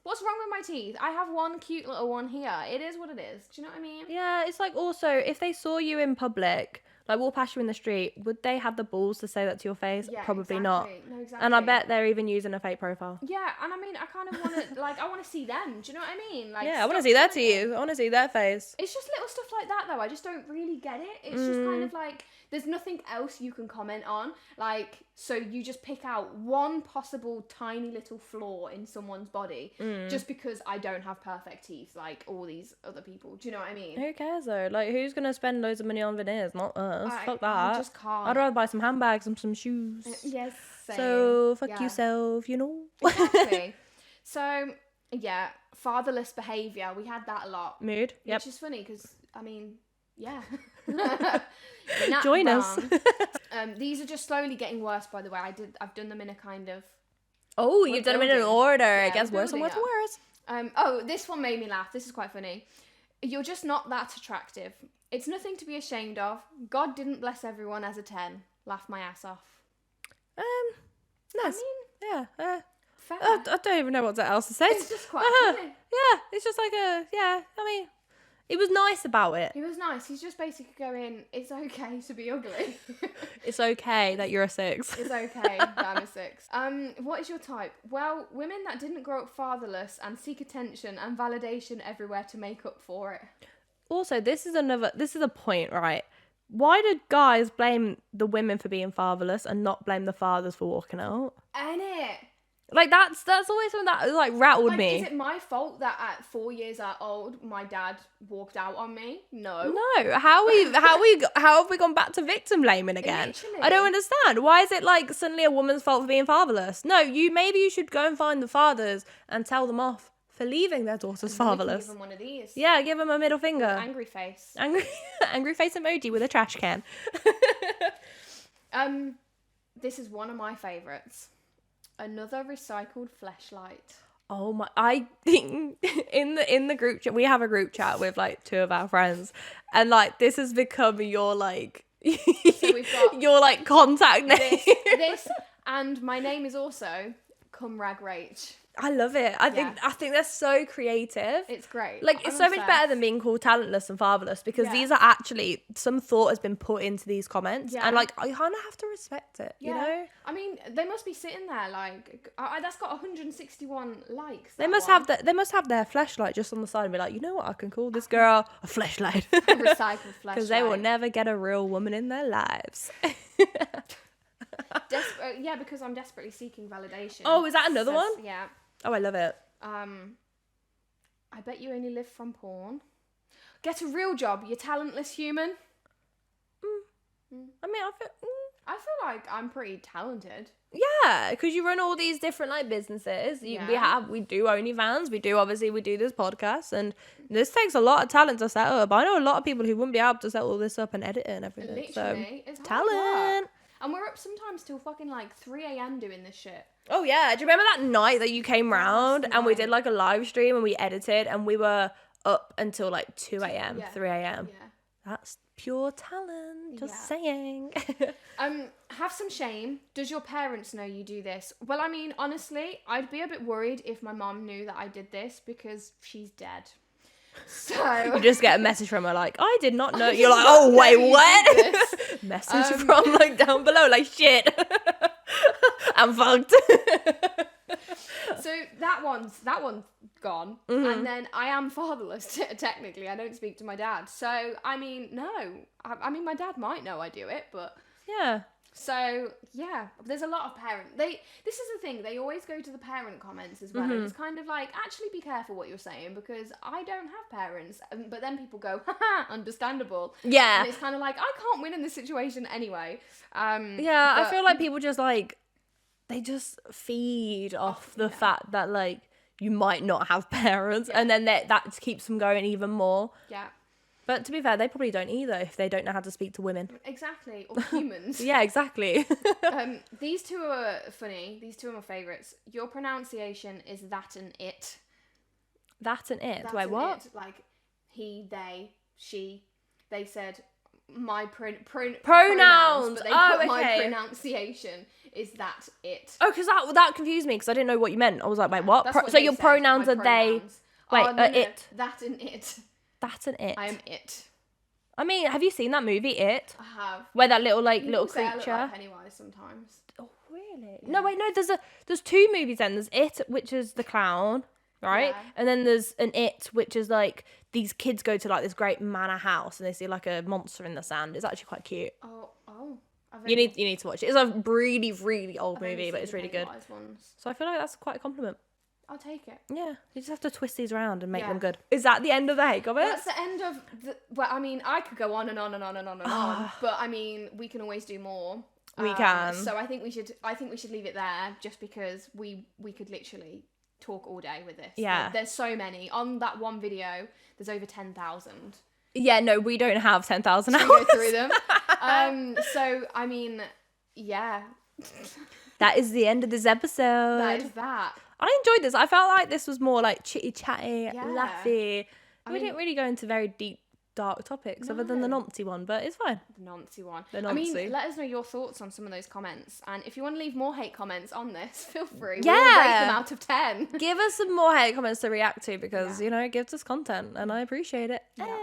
[SPEAKER 2] what's wrong with my teeth? I have one cute little one here. It is what it is. Do you know what I mean?
[SPEAKER 1] Yeah, it's like also, if they saw you in public, like walk past you in the street, would they have the balls to say that to your face?
[SPEAKER 2] Yeah,
[SPEAKER 1] Probably not.
[SPEAKER 2] exactly. No, exactly.
[SPEAKER 1] And I bet they're even using a fake profile.
[SPEAKER 2] Yeah, and I mean, I kind of want to, like, I want to see them. Do you know what I mean? Like,
[SPEAKER 1] Yeah, I want to
[SPEAKER 2] stop
[SPEAKER 1] see that to
[SPEAKER 2] doing it.
[SPEAKER 1] you. I want to see their face.
[SPEAKER 2] It's just little stuff like that, though. I just don't really get it. It's just kind of like, there's nothing else you can comment on. Like, so you just pick out one possible tiny little flaw in someone's body just because I don't have perfect teeth like all these other people. Do you know what I mean?
[SPEAKER 1] Who cares though? Like, who's gonna spend loads of money on veneers? Not us. Fuck that.
[SPEAKER 2] I just can't.
[SPEAKER 1] I'd rather buy some handbags and some shoes.
[SPEAKER 2] Yes, same.
[SPEAKER 1] So fuck
[SPEAKER 2] Yeah.
[SPEAKER 1] yourself, you know.
[SPEAKER 2] Exactly. So, yeah, fatherless behaviour. We had that a lot.
[SPEAKER 1] Mood. Yep.
[SPEAKER 2] Which is funny because, I mean, yeah. You're not
[SPEAKER 1] Join us.
[SPEAKER 2] wrong. These are just slowly getting worse, by the way. I've done them in a kind of...
[SPEAKER 1] Oh,
[SPEAKER 2] We're
[SPEAKER 1] you've done them in an
[SPEAKER 2] building.
[SPEAKER 1] order.
[SPEAKER 2] Yeah,
[SPEAKER 1] It gets
[SPEAKER 2] we're
[SPEAKER 1] worse and worse
[SPEAKER 2] building
[SPEAKER 1] and
[SPEAKER 2] up.
[SPEAKER 1] worse.
[SPEAKER 2] Oh, this one made me laugh. This is quite funny. You're just not that attractive. It's nothing to be ashamed of. God didn't bless everyone as a 10. Laugh my ass off.
[SPEAKER 1] Nice.
[SPEAKER 2] I mean,
[SPEAKER 1] Yeah.
[SPEAKER 2] fair.
[SPEAKER 1] I don't even know what else to say.
[SPEAKER 2] It's just quite funny.
[SPEAKER 1] Yeah, it's just like I mean, it was nice about it.
[SPEAKER 2] He was nice. He's just basically going, it's okay to be ugly.
[SPEAKER 1] It's okay that you're a 6.
[SPEAKER 2] It's okay that I'm a 6. What is your type? Well, women that didn't grow up fatherless and seek attention and validation everywhere to make up for it.
[SPEAKER 1] Also, this is a point, right? Why did guys blame the women for being fatherless and not blame the fathers for walking out?
[SPEAKER 2] Ain't it?
[SPEAKER 1] Like that's always something that like rattled
[SPEAKER 2] Like,
[SPEAKER 1] me.
[SPEAKER 2] is it my fault that at 4 years old my dad walked out on me? No.
[SPEAKER 1] No, how have we gone back to victim blaming again?
[SPEAKER 2] Literally.
[SPEAKER 1] I don't understand. Why is it like suddenly a woman's fault for being fatherless? No, maybe you should go and find the fathers and tell them off for leaving their daughters
[SPEAKER 2] And then we can
[SPEAKER 1] fatherless.
[SPEAKER 2] give them one of these.
[SPEAKER 1] Yeah, give them a middle finger.
[SPEAKER 2] Angry face.
[SPEAKER 1] Angry face emoji with a trash can.
[SPEAKER 2] This is one of my favourites. Another recycled fleshlight.
[SPEAKER 1] Oh my! I think in the group chat, we have a group chat with like 2 of our friends, and like this has become your like
[SPEAKER 2] So we've got
[SPEAKER 1] your like contact name.
[SPEAKER 2] this, and my name is also Cumrag Rach.
[SPEAKER 1] I love it. I think they're so creative.
[SPEAKER 2] It's great.
[SPEAKER 1] Like it's
[SPEAKER 2] I'm
[SPEAKER 1] so much
[SPEAKER 2] obsessed.
[SPEAKER 1] better than being called talentless and fatherless, because
[SPEAKER 2] Yeah.
[SPEAKER 1] these are actually some thought has been put into these comments,
[SPEAKER 2] Yeah.
[SPEAKER 1] and like I kind of have to respect it. You know,
[SPEAKER 2] I mean, they must be sitting there like that's got 161 likes.
[SPEAKER 1] they must have their fleshlight just on the side and be like, you know what, I can call this girl a fleshlight
[SPEAKER 2] recycled fleshlight.
[SPEAKER 1] because they will never get a real woman in their lives.
[SPEAKER 2] Yeah, because I'm desperately seeking validation.
[SPEAKER 1] Oh, is that another one?
[SPEAKER 2] Yeah.
[SPEAKER 1] Oh, I love it.
[SPEAKER 2] I bet you only live from porn. Get a real job, you talentless human.
[SPEAKER 1] I mean,
[SPEAKER 2] I feel like I'm pretty talented.
[SPEAKER 1] yeah, because you run all these different like businesses. We do OnlyFans. We do this podcast, and this takes a lot of talent to set up. I know a lot of people who wouldn't be able to set all this up and edit it and everything.
[SPEAKER 2] Literally,
[SPEAKER 1] so
[SPEAKER 2] it's hard
[SPEAKER 1] talent.
[SPEAKER 2] work. And we're up sometimes till fucking like 3 a.m. doing this shit.
[SPEAKER 1] Oh yeah, do you remember that night that you came round and we did like a live stream and we edited and we were up until like 2 a.m., 3 a.m.
[SPEAKER 2] Yeah.
[SPEAKER 1] That's pure talent. Just
[SPEAKER 2] Yeah.
[SPEAKER 1] saying.
[SPEAKER 2] Have some shame. Does your parents know you do this? Well, I mean, honestly, I'd be a bit worried if my mom knew that I did this because she's dead. So
[SPEAKER 1] You just get a message from her like, I did not know. You're like, oh wait, what? Message from like down below, like shit. I'm fucked.
[SPEAKER 2] So that one's gone, and then I am fatherless. Technically, I don't speak to my dad. So I mean, no. I mean, my dad might know I do it, but
[SPEAKER 1] Yeah.
[SPEAKER 2] so yeah, there's a lot of this is the thing, they always go to the parent comments as well, and it's kind of like, actually be careful what you're saying because I don't have parents, but then people go, haha, understandable.
[SPEAKER 1] Yeah.
[SPEAKER 2] And it's kind of like, I can't win in this situation anyway.
[SPEAKER 1] Yeah, I
[SPEAKER 2] but-
[SPEAKER 1] feel like people just like, they just feed off the fact that like you might not have parents, and then that keeps them going even more.
[SPEAKER 2] Yeah,
[SPEAKER 1] But to be fair, they probably don't either if they don't know how to speak to women.
[SPEAKER 2] exactly, or humans.
[SPEAKER 1] Yeah, exactly.
[SPEAKER 2] These 2 are funny. These 2 are my favourites. Your pronunciation is that and it.
[SPEAKER 1] That and it.
[SPEAKER 2] That
[SPEAKER 1] Wait,
[SPEAKER 2] and
[SPEAKER 1] what?
[SPEAKER 2] It. Like he, they, she. They said my
[SPEAKER 1] Pronouns.
[SPEAKER 2] but they
[SPEAKER 1] Oh,
[SPEAKER 2] put my
[SPEAKER 1] okay.
[SPEAKER 2] pronunciation is that it.
[SPEAKER 1] Oh, because that confused me because I didn't know what you meant. I was like, wait, what?
[SPEAKER 2] That's
[SPEAKER 1] So
[SPEAKER 2] they
[SPEAKER 1] your
[SPEAKER 2] said,
[SPEAKER 1] pronouns
[SPEAKER 2] my
[SPEAKER 1] are they?
[SPEAKER 2] pronouns.
[SPEAKER 1] Wait,
[SPEAKER 2] Oh, no,
[SPEAKER 1] it.
[SPEAKER 2] That and it.
[SPEAKER 1] That and it.
[SPEAKER 2] I am it.
[SPEAKER 1] I mean, have you seen that movie, It?
[SPEAKER 2] I have.
[SPEAKER 1] Where that little
[SPEAKER 2] People say I
[SPEAKER 1] creature.
[SPEAKER 2] look like Pennywise sometimes.
[SPEAKER 1] Oh, really? No, wait, no. There's 2 movies then. There's It, which is the clown, right?
[SPEAKER 2] Yeah.
[SPEAKER 1] And then there's an It, which is like these kids go to like this great manor house and they see like a monster in the sand. It's actually quite cute.
[SPEAKER 2] Oh.
[SPEAKER 1] You need to watch it. It's a really, really old
[SPEAKER 2] I've only
[SPEAKER 1] movie, but
[SPEAKER 2] seen
[SPEAKER 1] it's
[SPEAKER 2] the
[SPEAKER 1] really good.
[SPEAKER 2] Pennywise ones.
[SPEAKER 1] So I feel like that's quite a compliment.
[SPEAKER 2] I'll take it.
[SPEAKER 1] Yeah, you just have to twist these around and make
[SPEAKER 2] Yeah.
[SPEAKER 1] them good. Is that the end of the hate comments?
[SPEAKER 2] That's the end of well, I mean, I could go on and on and on and on and on, but I mean, we can always do more.
[SPEAKER 1] We can.
[SPEAKER 2] So I think we should leave it there, just because we could literally talk all day with this.
[SPEAKER 1] Yeah.
[SPEAKER 2] Like, there's so many on that one video. There's over 10,000.
[SPEAKER 1] Yeah, no, we don't have 10,000
[SPEAKER 2] We
[SPEAKER 1] hours.
[SPEAKER 2] go through them. So I mean, yeah,
[SPEAKER 1] That is the end of this episode.
[SPEAKER 2] that is that.
[SPEAKER 1] I enjoyed this. I felt like this was more like chitty chatty,
[SPEAKER 2] Yeah.
[SPEAKER 1] laughy.
[SPEAKER 2] I
[SPEAKER 1] We
[SPEAKER 2] mean-
[SPEAKER 1] didn't really go into very deep, dark topics other than the
[SPEAKER 2] No.
[SPEAKER 1] Nancy one, but it's fine.
[SPEAKER 2] The Nancy one.
[SPEAKER 1] The
[SPEAKER 2] I mean,
[SPEAKER 1] Nancy.
[SPEAKER 2] let us know your thoughts on some of those comments, and if you want to leave more hate comments on this, feel free.
[SPEAKER 1] Yeah.
[SPEAKER 2] We'll rate them out of 10.
[SPEAKER 1] Give us some more hate comments to react to because,
[SPEAKER 2] Yeah.
[SPEAKER 1] you know, it gives us content and I appreciate it.
[SPEAKER 2] Yeah.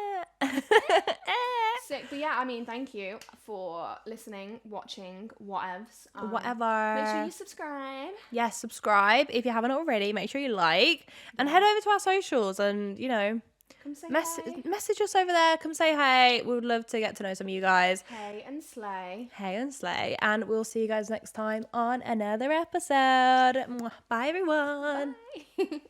[SPEAKER 2] Sick. But yeah, I mean, thank you for listening, watching, whatevs.
[SPEAKER 1] Whatever.
[SPEAKER 2] Make sure you subscribe.
[SPEAKER 1] Yes, subscribe if you haven't already. Make sure you like and head over to our socials and, you know,
[SPEAKER 2] Come say hey.
[SPEAKER 1] Message us over there. Come say hey. We would love to get to know some of you guys.
[SPEAKER 2] Hey and slay.
[SPEAKER 1] Hey and slay. And we'll see you guys next time on another episode. Bye, everyone.
[SPEAKER 2] Bye.